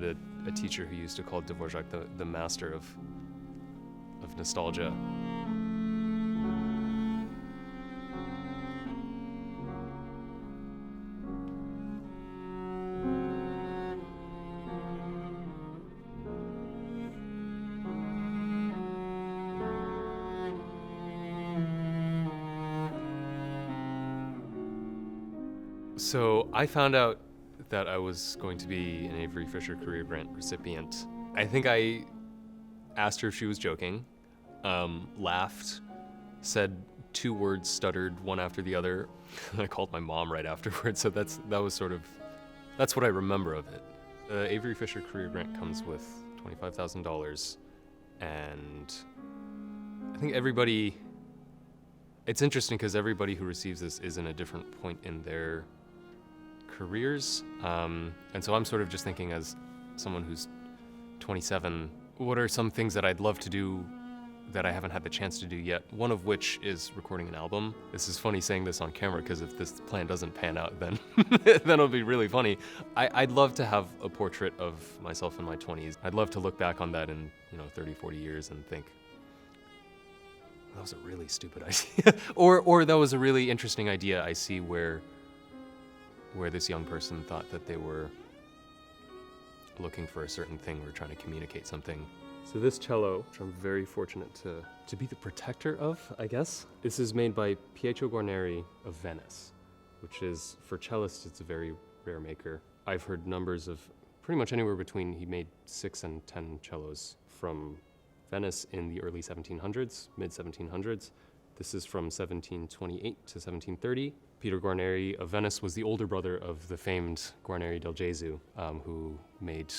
had a teacher who used to call Dvorak the master of nostalgia. So I found out that I was going to be an Avery Fisher Career Grant recipient. I think I asked her if she was joking, laughed, said 2 words stuttered one after the other. I called my mom right afterwards, so that's what I remember of it. The Avery Fisher Career Grant comes with $25,000, and I think it's interesting because everybody who receives this is in a different point in their careers, and so I'm sort of just thinking as someone who's 27, what are some things that I'd love to do that I haven't had the chance to do yet, one of which is recording an album. This is funny saying this on camera because if this plan doesn't pan out, then then it'll be really funny. I'd love to have a portrait of myself in my 20s. I'd love to look back on that in 30, 40 years and think, that was a really stupid idea. or that was a really interesting idea. I see where this young person thought that they were looking for a certain thing or trying to communicate something. So this cello, which I'm very fortunate to be the protector of, I guess. This is made by Pietro Guarneri of Venice, which is, for cellists, it's a very rare maker. I've heard numbers of pretty much anywhere between, he made 6 and 10 cellos from Venice in the early 1700s, mid 1700s. This is from 1728 to 1730. Peter Guarneri of Venice was the older brother of the famed Guarneri del Gesù, who made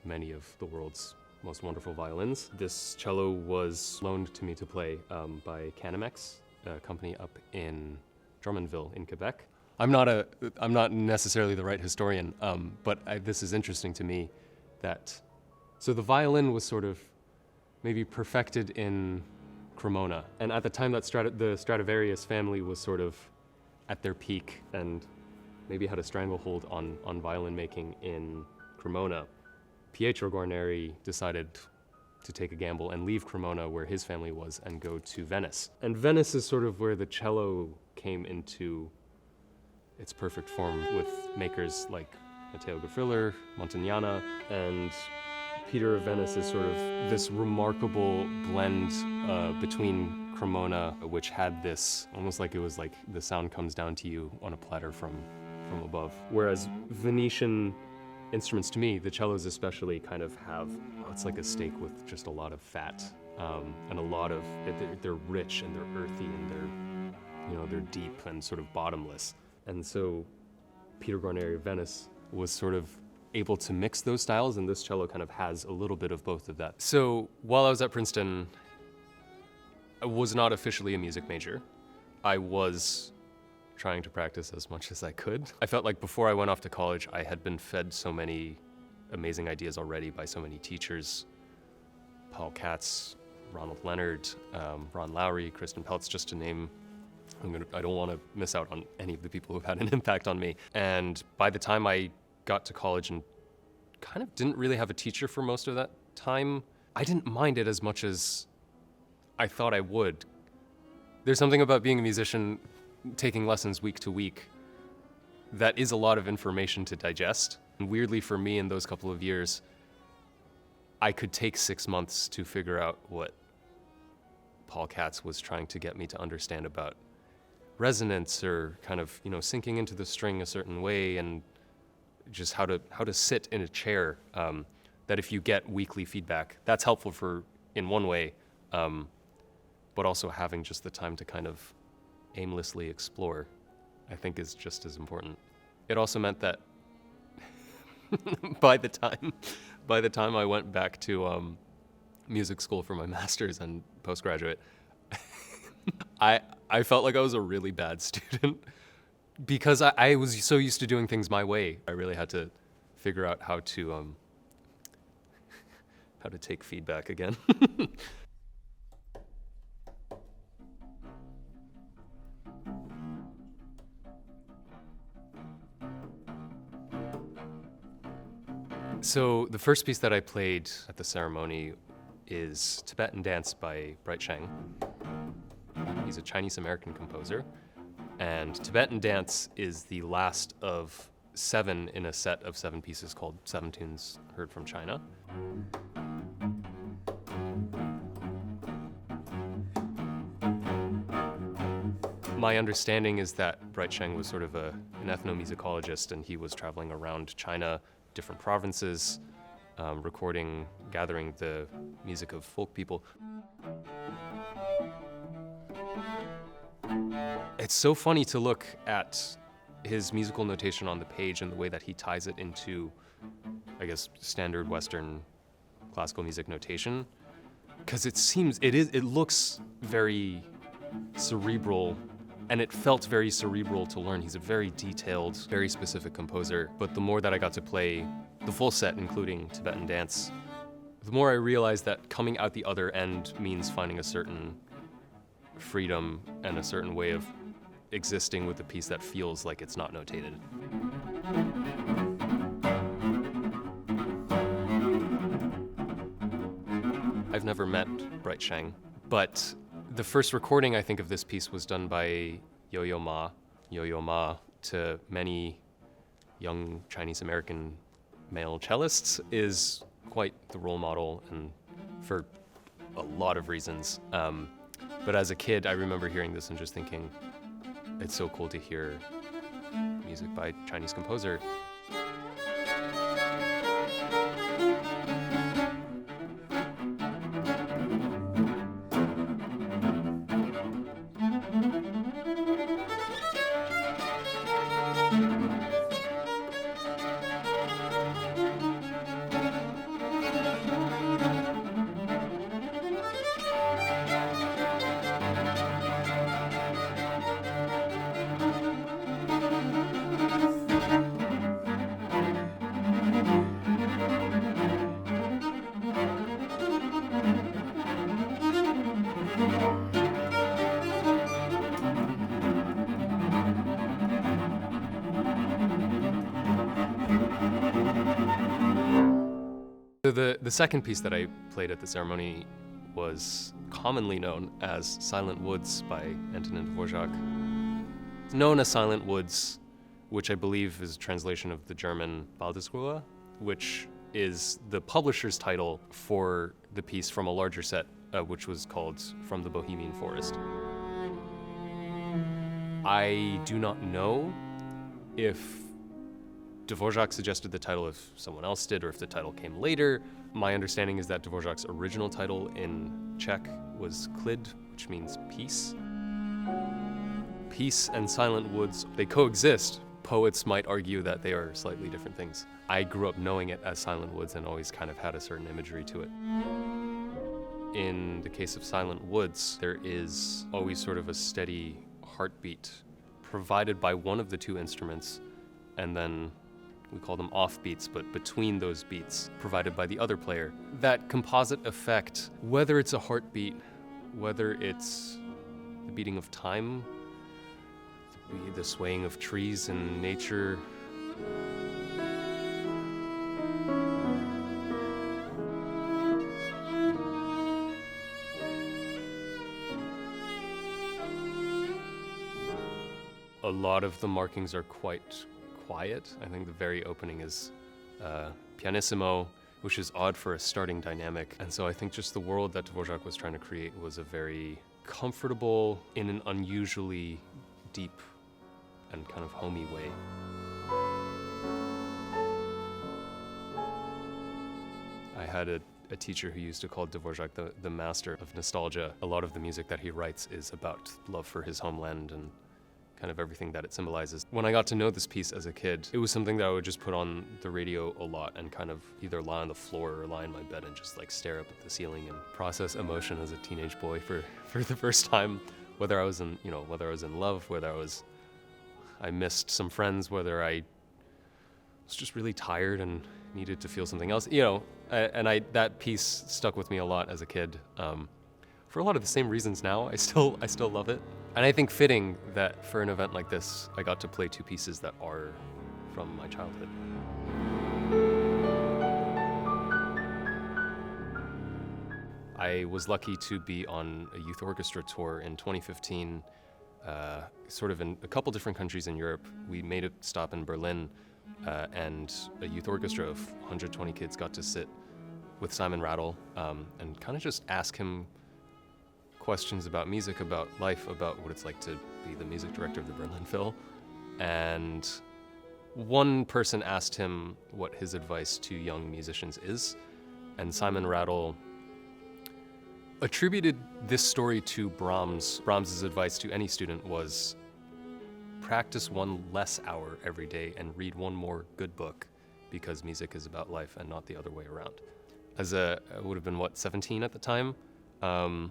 many of the world's most wonderful violins. This cello was loaned to me to play by Canamex, a company up in Drummondville in Quebec. I'm not necessarily the right historian, but this is interesting to me so the violin was sort of maybe perfected in Cremona. And at the time that the Stradivarius family was sort of at their peak and maybe had a stranglehold on violin making in Cremona, Pietro Guarneri decided to take a gamble and leave Cremona, where his family was, and go to Venice. And Venice is sort of where the cello came into its perfect form, with makers like Matteo Gafriller, Montagnana, and Peter of Venice is sort of this remarkable blend between Cremona, which had this, almost like it was like the sound comes down to you on a platter from above. Whereas Venetian instruments, to me, the cellos especially, kind of have, it's like a steak with just a lot of fat, and a lot of, they're rich and they're earthy and they're deep and sort of bottomless. And so Peter Guarneri of Venice was sort of able to mix those styles, and this cello kind of has a little bit of both of that. So while I was at Princeton, I was not officially a music major. I was trying to practice as much as I could. I felt like before I went off to college, I had been fed so many amazing ideas already by so many teachers. Paul Katz, Ronald Leonard, Ron Lowry, Kristen Peltz, just to name. I don't want to miss out on any of the people who've had an impact on me. And by the time I got to college and kind of didn't really have a teacher for most of that time, I didn't mind it as much as I thought I would. There's something about being a musician, taking lessons week to week, that is a lot of information to digest. And weirdly for me, in those couple of years, I could take 6 months to figure out what Paul Katz was trying to get me to understand about resonance, or kind of, sinking into the string a certain way, and just how to sit in a chair, that if you get weekly feedback, that's helpful in one way, but also having just the time to kind of aimlessly explore, I think, is just as important. It also meant that by the time I went back to music school for my master's and postgraduate, I felt like I was a really bad student. Because I was so used to doing things my way, I really had to figure out how to take feedback again. So the first piece that I played at the ceremony is Tibetan Dance by Bright Sheng. He's a Chinese-American composer. And Tibetan Dance is the last of 7 in a set of 7 pieces called 7 Tunes Heard from China. My understanding is that Bright Sheng was sort of an ethnomusicologist, and he was traveling around China, different provinces, recording, gathering the music of folk people. It's so funny to look at his musical notation on the page and the way that he ties it into, I guess, standard Western classical music notation, because it looks very cerebral, and it felt very cerebral to learn. He's a very detailed, very specific composer, but the more that I got to play the full set, including Tibetan Dance, the more I realized that coming out the other end means finding a certain freedom and a certain way of existing with a piece that feels like it's not notated. I've never met Bright Sheng, but the first recording, I think, of this piece was done by Yo-Yo Ma. Yo-Yo Ma, to many young Chinese-American male cellists, is quite the role model, and for a lot of reasons. But as a kid, I remember hearing this and just thinking, it's so cool to hear music by a Chinese composer. So the second piece that I played at the ceremony was commonly known as Silent Woods by Antonin Dvorak. It's known as Silent Woods, which I believe is a translation of the German Waldesruhe, which is the publisher's title for the piece from a larger set, which was called From the Bohemian Forest. I do not know if Dvorak suggested the title if someone else did, or if the title came later. My understanding is that Dvorak's original title in Czech was Klid, which means peace. Peace and Silent Woods, they coexist. Poets might argue that they are slightly different things. I grew up knowing it as Silent Woods and always kind of had a certain imagery to it. In the case of Silent Woods, there is always sort of a steady heartbeat provided by one of the two instruments, and then we call them offbeats, but between those beats, provided by the other player. That composite effect, whether it's a heartbeat, whether it's the beating of time, the swaying of trees in nature, a lot of the markings are quite quiet. I think the very opening is pianissimo, which is odd for a starting dynamic. And so I think just the world that Dvorak was trying to create was a very comfortable, in an unusually deep and kind of homey way. I had a teacher who used to call Dvorak the master of nostalgia. A lot of the music that he writes is about love for his homeland and kind of everything that it symbolizes. When I got to know this piece as a kid, it was something that I would just put on the radio a lot and kind of either lie on the floor or lie in my bed and just like stare up at the ceiling and process emotion as a teenage boy for the first time, whether I was in love, whether I missed some friends, whether I was just really tired and needed to feel something else, that piece stuck with me a lot as a kid. For a lot of the same reasons now, I still love it. And I think fitting that for an event like this, I got to play two pieces that are from my childhood. I was lucky to be on a youth orchestra tour in 2015, sort of in a couple different countries in Europe. We made a stop in Berlin, and a youth orchestra of 120 kids got to sit with Simon Rattle and kind of just ask him questions about music, about life, about what it's like to be the music director of the Berlin Phil. And one person asked him what his advice to young musicians is, and Simon Rattle attributed this story to Brahms. Brahms's advice to any student was practice one less hour every day and read one more good book, because music is about life and not the other way around. I would have been, 17 at the time? I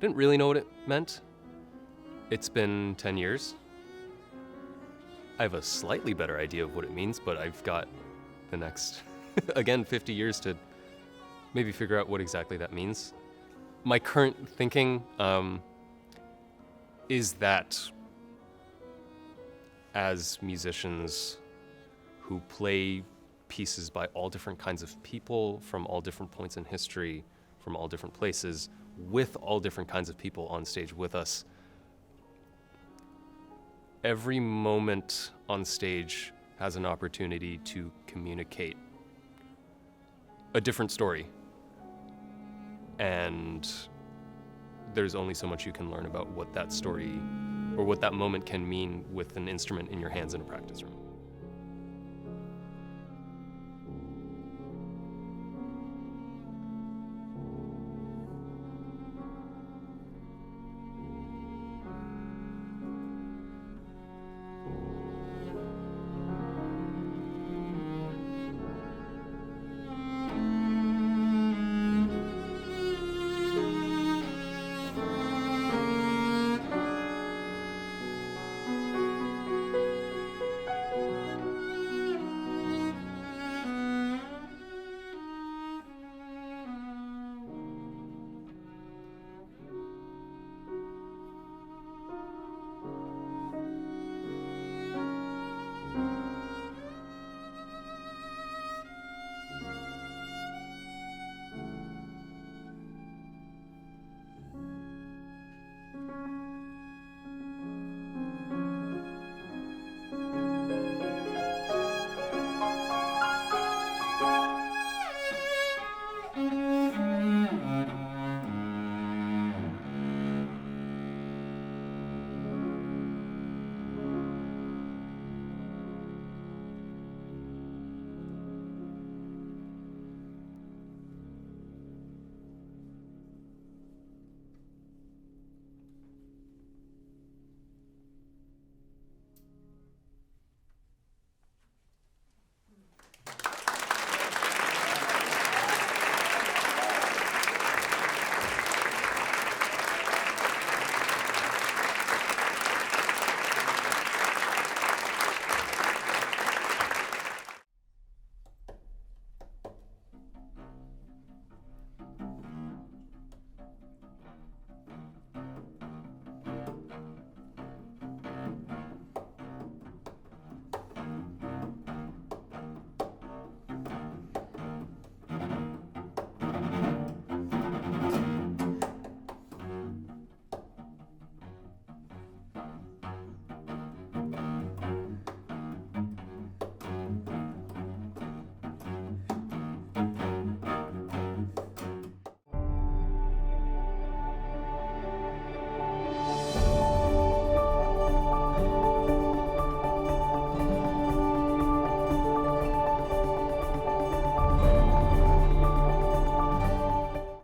didn't really know what it meant. It's been 10 years. I have a slightly better idea of what it means, but I've got the next, again, 50 years to maybe figure out what exactly that means. My current thinking is that as musicians who play pieces by all different kinds of people from all different points in history, from all different places, with all different kinds of people on stage with us, every moment on stage has an opportunity to communicate a different story. And there's only so much you can learn about what that story or what that moment can mean with an instrument in your hands in a practice room.